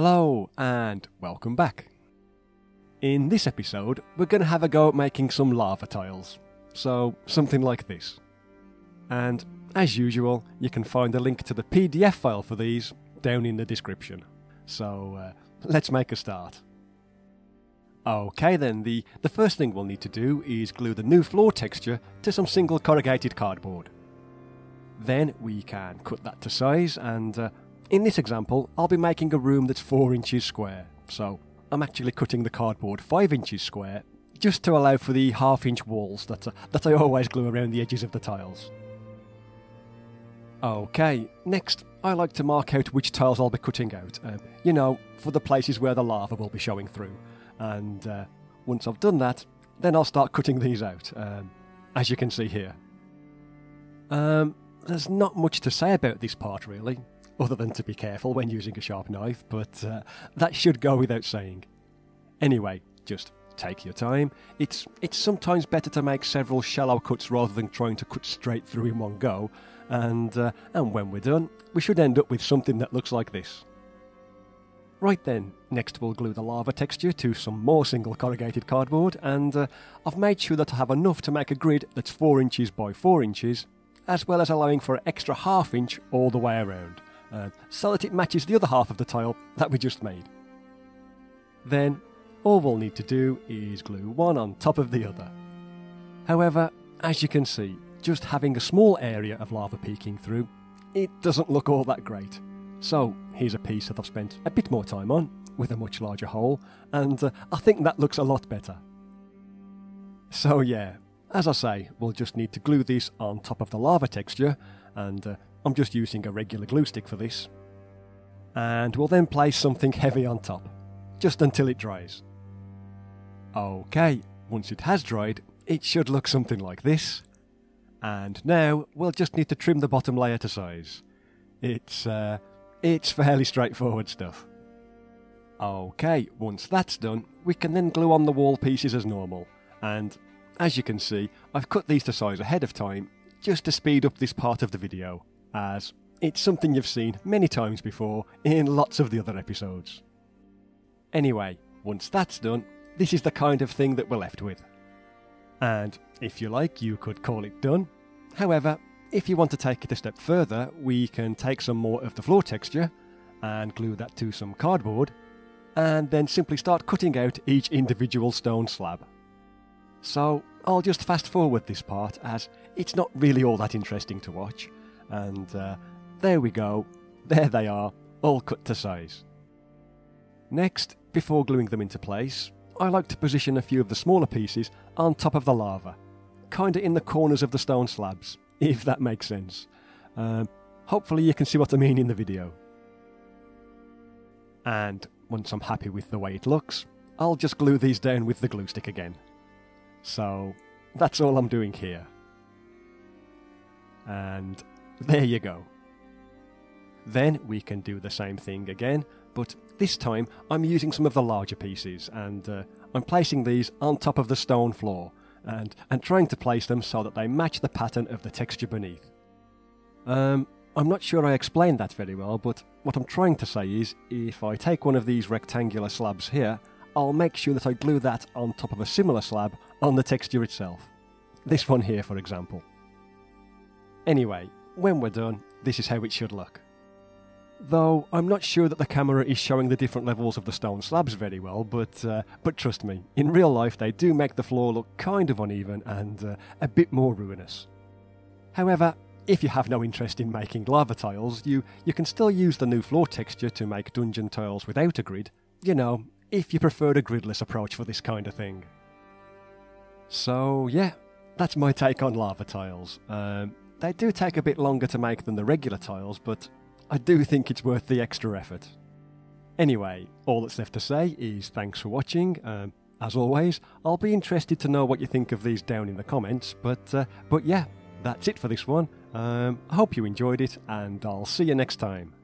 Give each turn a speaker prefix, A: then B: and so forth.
A: Hello and welcome back. In this episode we're going to have a go at making some lava tiles, so something like this. And as usual you can find a link to the PDF file for these down in the description. So let's make a start. Okay then, the first thing we'll need to do is glue the new floor texture to some single corrugated cardboard. Then we can cut that to size, and in this example I'll be making a room that's 4 inches square, so I'm actually cutting the cardboard 5 inches square just to allow for the half-inch walls that I always glue around the edges of the tiles. Okay, next I like to mark out which tiles I'll be cutting out, you know, for the places where the lava will be showing through. And once I've done that, then I'll start cutting these out, as you can see here. There's not much to say about this part really, other than to be careful when using a sharp knife, but that should go without saying. Anyway, just take your time. It's sometimes better to make several shallow cuts rather than trying to cut straight through in one go, and when we're done, we should end up with something that looks like this. Right then, next we'll glue the lava texture to some more single corrugated cardboard, and I've made sure that I have enough to make a grid that's 4 inches by 4 inches, as well as allowing for an extra ½ inch all the way around, so that it matches the other half of the tile that we just made. Then, all we'll need to do is glue one on top of the other. However, as you can see, just having a small area of lava peeking through, it doesn't look all that great. So here's a piece that I've spent a bit more time on, with a much larger hole, and I think that looks a lot better. So yeah, as I say, we'll just need to glue this on top of the lava texture, and I'm just using a regular glue stick for this. And we'll then place something heavy on top, just until it dries. Okay, once it has dried, it should look something like this. And now we'll just need to trim the bottom layer to size. It's fairly straightforward stuff. Okay, once that's done, we can then glue on the wall pieces as normal, and as you can see, I've cut these to size ahead of time, just to speed up this part of the video, as it's something you've seen many times before in lots of the other episodes. Anyway, once that's done, this is the kind of thing that we're left with. And if you like, you could call it done. However, if you want to take it a step further, we can take some more of the floor texture and glue that to some cardboard, and then simply start cutting out each individual stone slab. So I'll just fast forward this part, as it's not really all that interesting to watch, and there we go, there they are, all cut to size. Next, before gluing them into place, I like to position a few of the smaller pieces on top of the lava, kinda in the corners of the stone slabs, if that makes sense. Hopefully you can see what I mean in the video. And once I'm happy with the way it looks, I'll just glue these down with the glue stick again. So that's all I'm doing here. And there you go. Then we can do the same thing again, but this time I'm using some of the larger pieces, and I'm placing these on top of the stone floor, and trying to place them so that they match the pattern of the texture beneath. I'm not sure I explained that very well, but what I'm trying to say is, if I take one of these rectangular slabs here, I'll make sure that I glue that on top of a similar slab on the texture itself. This one here, for example. Anyway, when we're done, this is how it should look. Though I'm not sure that the camera is showing the different levels of the stone slabs very well, but trust me, in real life they do make the floor look kind of uneven and a bit more ruinous. However, if you have no interest in making lava tiles, you can still use the new floor texture to make dungeon tiles without a grid, you know, if you prefer a gridless approach for this kind of thing. So yeah, that's my take on lava tiles. They do take a bit longer to make than the regular tiles, but I do think it's worth the extra effort. Anyway, all that's left to say is thanks for watching. As always, I'll be interested to know what you think of these down in the comments, but yeah, that's it for this one. I hope you enjoyed it, and I'll see you next time.